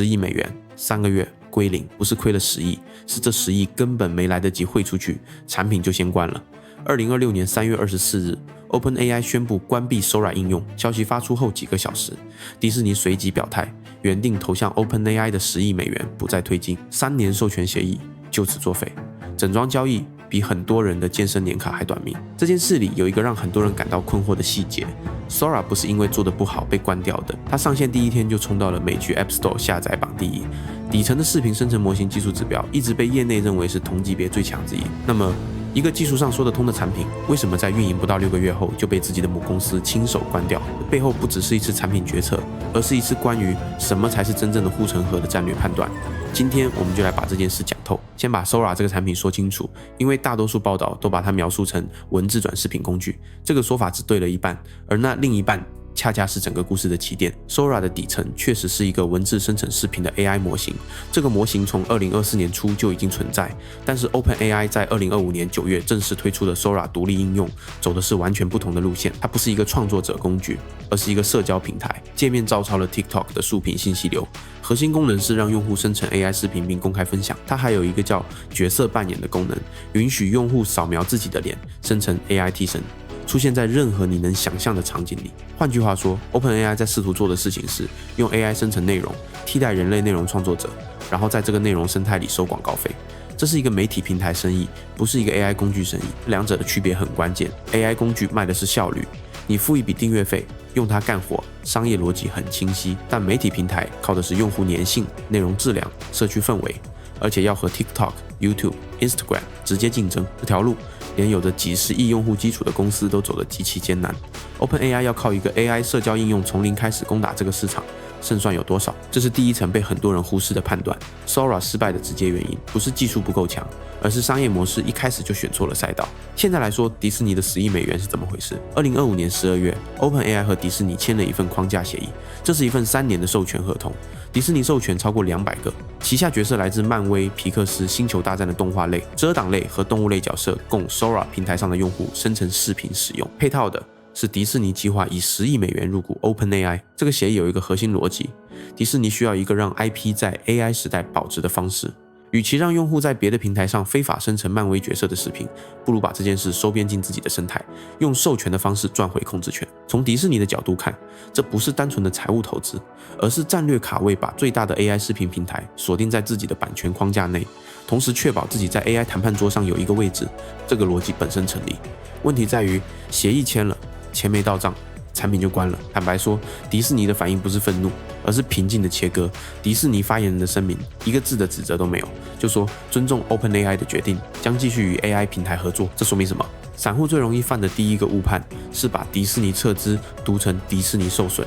$10亿，3个月归零，不是亏了10亿，是这10亿根本没来得及汇出去，产品就先关了。2026年3月24日 ，OpenAI 宣布关闭 Sora 应用，消息发出后几个小时，迪士尼随即表态，原定投向 OpenAI 的$10亿不再推进，3年授权协议就此作废，整桩交易比很多人的健身年卡还短命。这件事里有一个让很多人感到困惑的细节 ，Sora 不是因为做得不好被关掉的，它上线第一天就冲到了美剧 App Store 下载榜第1，底层的视频生成模型技术指标一直被业内认为是同级别最强之一。那么，一个技术上说得通的产品，为什么在运营不到6个月后就被自己的母公司亲手关掉？背后不只是一次产品决策，而是一次关于什么才是真正的护城河的战略判断。今天我们就来把这件事讲透。先把 Sora 这个产品说清楚，因为大多数报道都把它描述成文字转视频工具，这个说法只对了一半，而那另一半恰恰是整个故事的起点。Sora 的底层确实是一个文字生成视频的 AI 模型，这个模型从2024年初就已经存在，但是 OpenAI 在2025年9月正式推出的 Sora 独立应用，走的是完全不同的路线。它不是一个创作者工具，而是一个社交平台，界面照抄了 TikTok 的竖屏信息流，核心功能是让用户生成 AI 视频并公开分享。它还有一个叫角色扮演的功能，允许用户扫描自己的脸，生成 AI 替身，出现在任何你能想象的场景里。换句话说 ，OpenAI 在试图做的事情是用 AI 生成内容，替代人类内容创作者，然后在这个内容生态里收广告费。这是一个媒体平台生意，不是一个 AI 工具生意，两者的区别很关键。AI 工具卖的是效率，你付一笔订阅费，用它干活，商业逻辑很清晰。但媒体平台靠的是用户粘性、内容质量、社区氛围，而且要和 TikTok、YouTube、Instagram 直接竞争，这条路连有着几十亿用户基础的公司都走得极其艰难。OpenAI 要靠一个 AI 社交应用从零开始攻打这个市场，胜算有多少？这是第一层被很多人忽视的判断。Sora 失败的直接原因不是技术不够强，而是商业模式一开始就选错了赛道。现在来说，迪士尼的$10亿是怎么回事？2025年12月 ，OpenAI 和迪士尼签了一份框架协议，这是一份3年的授权合同。迪士尼授权超过200个，旗下角色来自漫威、皮克斯、星球大战的动画类、遮挡类和动物类角色，供 Sora 平台上的用户生成视频使用。配套的是迪士尼计划以$10亿入股 OpenAI。这个协议有一个核心逻辑，迪士尼需要一个让 IP 在 AI 时代保值的方式。与其让用户在别的平台上非法生成漫威角色的视频，不如把这件事收编进自己的生态，用授权的方式赚回控制权。从迪士尼的角度看，这不是单纯的财务投资，而是战略卡位，把最大的 AI 视频平台锁定在自己的版权框架内，同时确保自己在 AI 谈判桌上有一个位置。这个逻辑本身成立，问题在于协议签了，钱没到账，产品就关了。坦白说，迪士尼的反应不是愤怒，而是平静的切割。迪士尼发言人的声明一个字的指责都没有，就说尊重 OpenAI 的决定，将继续与 AI 平台合作。这说明什么？散户最容易犯的第一个误判是把迪士尼撤资读成迪士尼受损，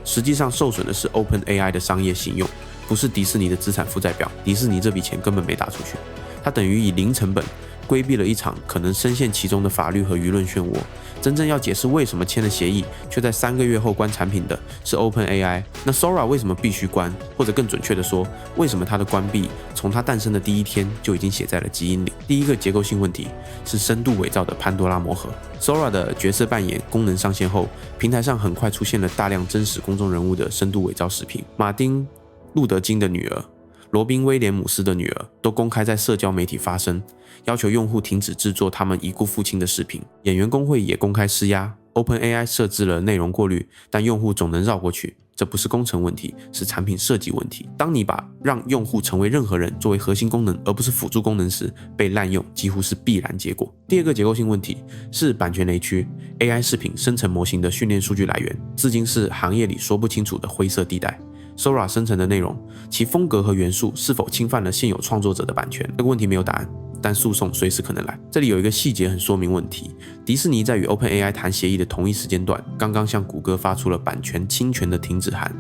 实际上受损的是 OpenAI 的商业信用，不是迪士尼的资产负债表。迪士尼这笔钱根本没打出去，它等于以零成本规避了一场可能深陷其中的法律和舆论漩涡。真正要解释为什么签了协议却在3个月后关产品的是 OpenAI， 那 Sora 为什么必须关？或者更准确的说，为什么它的关闭从它诞生的第一天就已经写在了基因里？第一个结构性问题是深度伪造的潘多拉魔盒。Sora 的角色扮演功能上线后，平台上很快出现了大量真实公众人物的深度伪造视频。马丁·路德·金的女儿、罗宾·威廉姆斯的女儿都公开在社交媒体发声，要求用户停止制作他们已故父亲的视频。演员工会也公开施压， OpenAI 设置了内容过滤，但用户总能绕过去。这不是工程问题，是产品设计问题。当你把让用户成为任何人作为核心功能而不是辅助功能时，被滥用几乎是必然结果。第二个结构性问题是版权雷区。 AI 视频生成模型的训练数据来源至今是行业里说不清楚的灰色地带。Sora 生成的内容，其风格和元素是否侵犯了现有创作者的版权？这个问题没有答案，但诉讼随时可能来。这里有一个细节很说明问题，迪士尼在与 OpenAI 谈协议的同一时间段，刚刚向谷歌发出了版权侵权的停止函，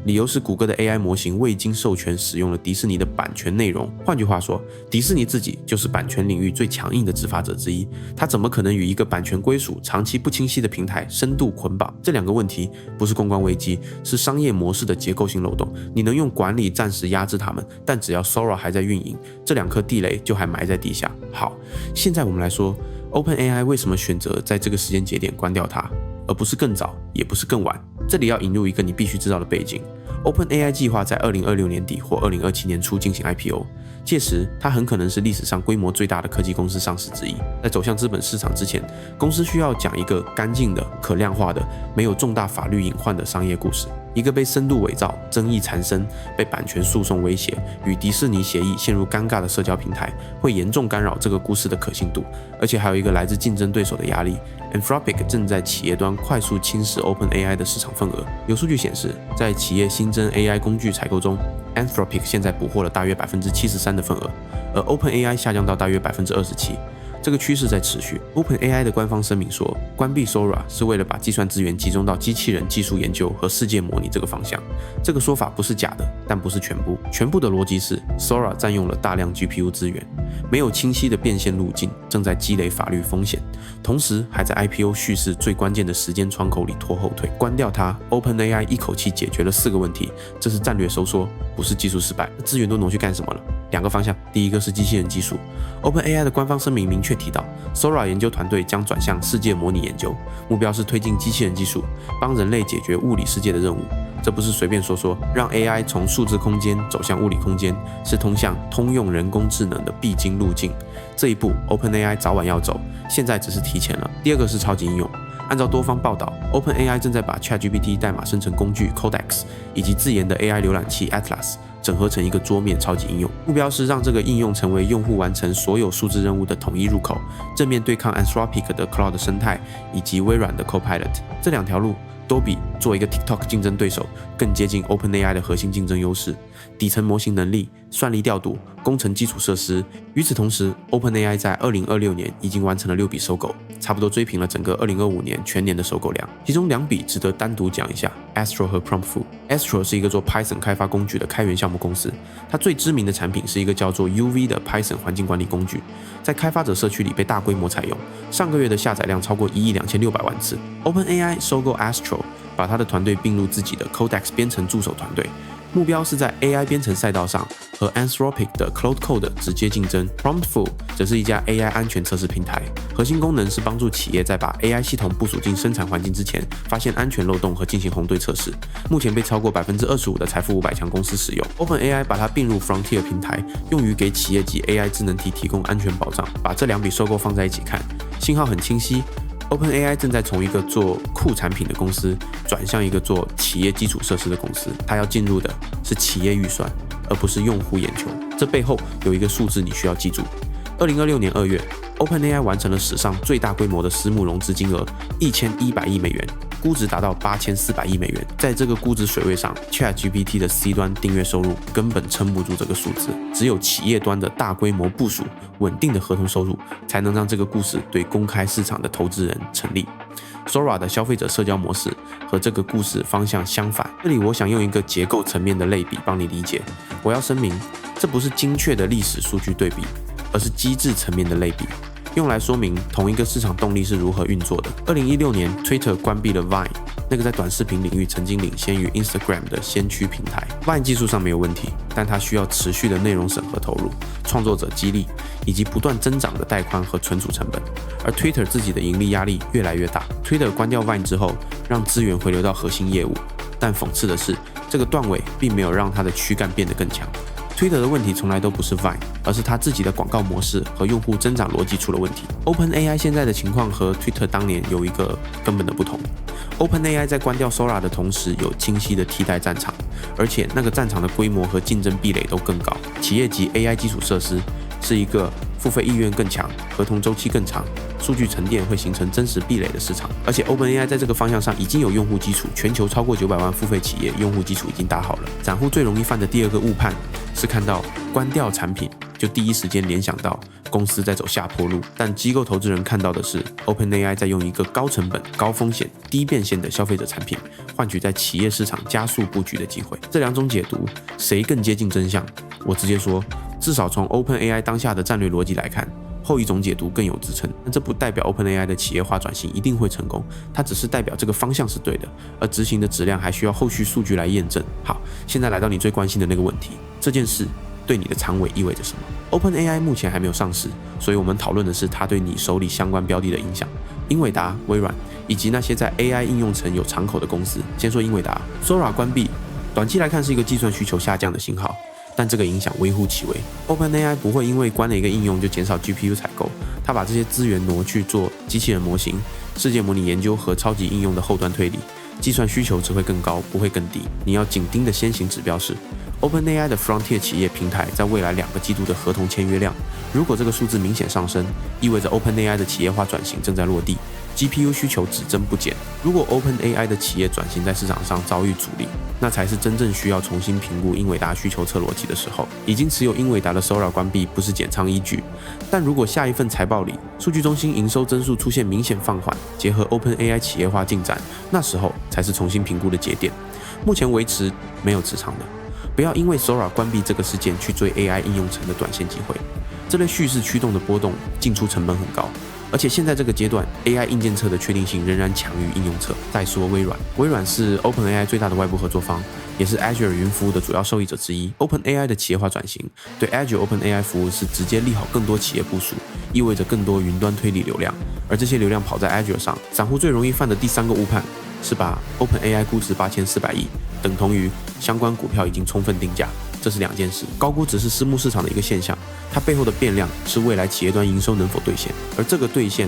理由是谷歌的 AI 模型未经授权使用了迪士尼的版权内容。换句话说，迪士尼自己就是版权领域最强硬的执法者之一，它怎么可能与一个版权归属长期不清晰的平台深度捆绑？这两个问题不是公关危机，是商业模式的结构性漏洞。你能用管理暂时压制他们，但只要 Sora 还在运营，这2颗地雷就还埋在地下。好，现在我们来说 OpenAI 为什么选择在这个时间节点关掉它，而不是更早，也不是更晚。这里要引入一个你必须知道的背景。OpenAI 计划在2026年底或2027年初进行 IPO， 届时它很可能是历史上规模最大的科技公司上市之一。在走向资本市场之前，公司需要讲一个干净的、可量化的、没有重大法律隐患的商业故事。一个被深度伪造、争议缠身、被版权诉讼威胁、与迪士尼协议陷入尴尬的社交平台，会严重干扰这个故事的可信度，而且还有一个来自竞争对手的压力。Anthropic 正在企业端快速侵蚀 OpenAI 的市场份额。有数据显示，在企业新增 AI 工具采购中 ，Anthropic 现在捕获了大约73%的份额，而 OpenAI 下降到大约27%。这个趋势在持续。OpenAI 的官方声明说，关闭 Sora 是为了把计算资源集中到机器人技术研究和世界模拟这个方向。这个说法不是假的，但不是全部。全部的逻辑是 Sora 占用了大量 GPU 资源，没有清晰的变现路径，正在积累法律风险，同时还在 IPO 叙事最关键的时间窗口里拖后腿。关掉它 ，OpenAI 一口气解决了4个问题，这是战略收缩，不是技术失败。资源都挪去干什么了？2个方向，第一个是机器人技术。OpenAI 的官方声明明确提到 ，Sora 研究团队将转向世界模拟研究，目标是推进机器人技术，帮人类解决物理世界的任务。这不是随便说说，让 AI 从数字空间走向物理空间，是通向通用人工智能的必经路径。这一步 OpenAI 早晚要走，现在只是提前了。第二个是超级应用。按照多方报道 ，OpenAI 正在把 ChatGPT 代码生成工具 Codex 以及自研的 AI 浏览器 Atlas 整合成一个桌面超级应用，目标是让这个应用成为用户完成所有数字任务的统一入口，正面对抗 Anthropic 的 Cloud 生态以及微软的 Copilot。这2条路都比做一个 TikTok 竞争对手更接近 OpenAI 的核心竞争优势：底层模型能力、算力调度、工程基础设施。与此同时 ，OpenAI 在2026年已经完成了6笔收购，差不多追平了整个2025年全年的收购量。其中2笔值得单独讲一下 ：Astro 和 Promptful。Astro 是一个做 Python 开发工具的开源项目公司，它最知名的产品是一个叫做 UV 的 Python 环境管理工具，在开发者社区里被大规模采用，上个月的下载量超过12600万次。OpenAI 收购 Astro， 把他的团队并入自己的 Codex 编程助手团队，目标是在 AI 编程赛道上和 Anthropic 的 Cloud Code 直接竞争。Promptful 则是一家 AI 安全测试平台，核心功能是帮助企业在把 AI 系统部署进生产环境之前，发现安全漏洞和进行红队测试。目前被超过25%的财富500强公司使用。OpenAI 把它并入 Frontier 平台，用于给企业级 AI 智能体提供安全保障。把这2笔收购放在一起看，信号很清晰。OpenAI 正在从一个做酷产品的公司转向一个做企业基础设施的公司，它要进入的是企业预算，而不是用户眼球。这背后有一个数字你需要记住：2026年2月 ，OpenAI 完成了史上最大规模的私募融资金额1100亿美元，估值达到8400亿美元。在这个估值水位上 ，ChatGPT 的 C 端订阅收入根本撑不住这个数字，只有企业端的大规模部署、稳定的合同收入，才能让这个故事对公开市场的投资人成立。Sora 的消费者社交模式和这个故事方向相反。这里我想用一个结构层面的类比帮你理解。我要声明，这不是精确的历史数据对比，而是机制层面的类比，用来说明同一个市场动力是如何运作的。2016年 ，Twitter 关闭了 Vine， 那个在短视频领域曾经领先于 Instagram 的先驱平台。Vine 技术上没有问题，但它需要持续的内容审核投入、创作者激励以及不断增长的带宽和存储成本。而 Twitter 自己的盈利压力越来越大。Twitter 关掉 Vine 之后，让资源回流到核心业务，但讽刺的是，这个断尾并没有让它的躯干变得更强。Twitter 的问题从来都不是 Vine， 而是它自己的广告模式和用户增长逻辑出了问题。OpenAI 现在的情况和 Twitter 当年有一个根本的不同。OpenAI 在关掉 Sora 的同时，有清晰的替代战场，而且那个战场的规模和竞争壁垒都更高。企业级 AI 基础设施是一个付费意愿更强、合同周期更长、数据沉淀会形成真实壁垒的市场。而且 OpenAI 在这个方向上已经有用户基础，全球超过900万付费企业用户基础已经打好了。散户最容易犯的第2个误判是看到关掉产品就第一时间联想到公司在走下坡路，但机构投资人看到的是 OpenAI 在用一个高成本、高风险、低变现的消费者产品，换取在企业市场加速布局的机会。这2种解读谁更接近真相？我直接说，至少从 OpenAI 当下的战略逻辑来看，后一种解读更有支撑。但这不代表 OpenAI 的企业化转型一定会成功，它只是代表这个方向是对的，而执行的质量还需要后续数据来验证。好，现在来到你最关心的那个问题，这件事对你的长尾意味着什么？ OpenAI 目前还没有上市，所以我们讨论的是它对你手里相关标的的影响。英伟达、微软以及那些在 AI 应用层有敞口的公司。先说英伟达 ，Sora 关闭，短期来看是一个计算需求下降的信号，但这个影响微乎其微。OpenAI 不会因为关了一个应用就减少 GPU 采购，它把这些资源挪去做机器人模型、世界模拟研究和超级应用的后端推理，计算需求只会更高，不会更低。你要紧盯的先行指标是 OpenAI 的 Frontier 企业平台在未来2个季度的合同签约量，如果这个数字明显上升，意味着 OpenAI 的企业化转型正在落地， GPU 需求只增不减。如果 OpenAI 的企业转型在市场上遭遇阻力，那才是真正需要重新评估英伟达需求侧逻辑的时候。已经持有英伟达的 Sora 关闭不是减仓依据，但如果下一份财报里数据中心营收增速出现明显放缓，结合 OpenAI 企业化进展，那时候才是重新评估的节点。目前维持没有持仓的，不要因为 Sora 关闭这个事件去追 AI 应用层的短线机会，这类叙事驱动的波动进出成本很高，而且现在这个阶段 AI 硬件侧的确定性仍然强于应用侧。再说微软，微软是 OpenAI 最大的外部合作方，也是 Azure 云服务的主要受益者之一。OpenAI 的企业化转型对 Azure OpenAI 服务是直接利好更多企业部署，意味着更多云端推理流量，而这些流量跑在 Azure 上。散户最容易犯的第3个误判是把 OpenAI 估值8400亿等同于相关股票已经充分定价，这是2件事。高估值是私募市场的一个现象，它背后的变量是未来企业端营收能否兑现，而这个兑现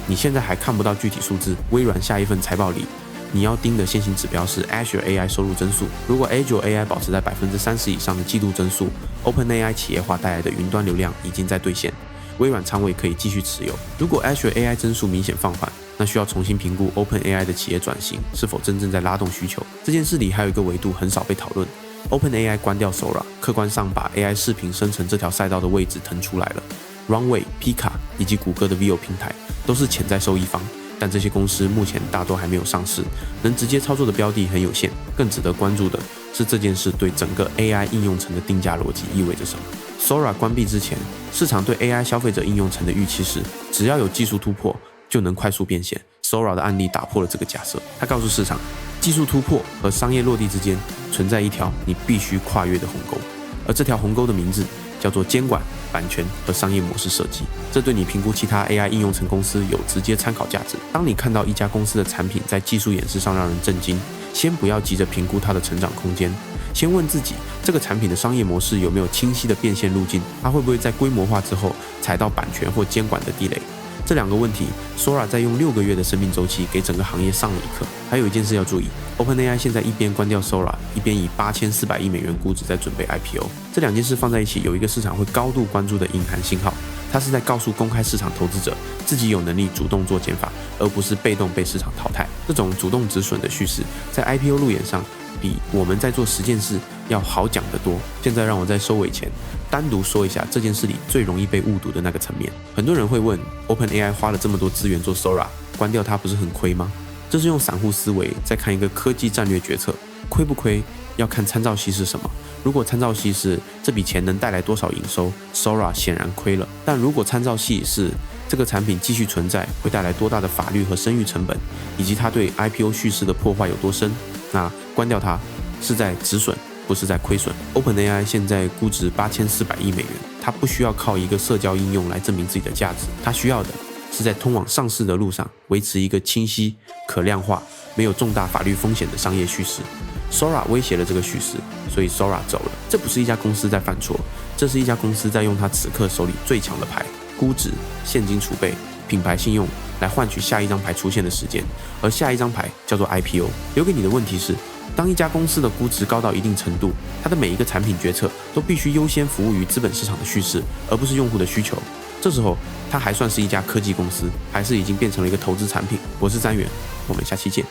你现在还看不到具体数字。微软下一份财报里，你要盯的先行指标是 Azure AI 收入增速，如果 Azure AI 保持在30%以上的季度增速， OpenAI 企业化带来的云端流量已经在兑现，微软仓位可以继续持有。如果 Azure AI 增速明显放缓，那需要重新评估 OpenAI 的企业转型是否真正在拉动需求。这件事里还有一个维度很少被讨论， OpenAI 关掉 Sora， 客观上把 AI 视频生成这条赛道的位置腾出来了。Runway、Pika 以及谷歌的 Veo 平台都是潜在受益方，但这些公司目前大多还没有上市，能直接操作的标的很有限。更值得关注的是这件事对整个 AI 应用层的定价逻辑意味着什么。Sora 关闭之前，市场对 AI 消费者应用层的预期是，只要有技术突破就能快速变现。 Sora 的案例打破了这个假设，它告诉市场，技术突破和商业落地之间存在一条你必须跨越的鸿沟，而这条鸿沟的名字叫做监管、版权和商业模式设计。这对你评估其他 AI 应用层公司有直接参考价值。当你看到一家公司的产品在技术演示上让人震惊，先不要急着评估它的成长空间，先问自己这个产品的商业模式有没有清晰的变现路径，它会不会在规模化之后踩到版权或监管的地雷。这2个问题 Sora 在用6个月的生命周期给整个行业上了一课。还有一件事要注意， OpenAI 现在一边关掉 Sora， 一边以8400亿美元估值在准备 IPO。 这2件事放在一起，有一个市场会高度关注的隐含信号，它是在告诉公开市场投资者自己有能力主动做减法，而不是被动被市场淘汰。这种主动止损的叙事在 IPO 路演上比我们在做10件事要好讲得多。现在让我在收尾前单独说一下这件事里最容易被误读的那个层面。很多人会问， OpenAI 花了这么多资源做 Sora， 关掉它不是很亏吗？这是用散户思维在看一个科技战略决策，亏不亏要看参照系是什么。如果参照系是这笔钱能带来多少营收， Sora 显然亏了。但如果参照系是这个产品继续存在会带来多大的法律和声誉成本，以及它对 IPO 叙事的破坏有多深，那关掉它是在止损，不是在亏损。 OpenAI 现在估值8400亿美元，它不需要靠一个社交应用来证明自己的价值，它需要的是在通往上市的路上维持一个清晰、可量化、没有重大法律风险的商业叙事。Sora 威胁了这个叙事，所以 Sora 走了。这不是一家公司在犯错，这是一家公司在用它此刻手里最强的牌——估值、现金储备、品牌信用来换取下一张牌出现的时间，而下一张牌叫做 IPO。 留给你的问题是，当一家公司的估值高到一定程度，它的每一个产品决策都必须优先服务于资本市场的叙事，而不是用户的需求。这时候，它还算是一家科技公司，还是已经变成了一个投资产品？我是3元，我们下期见。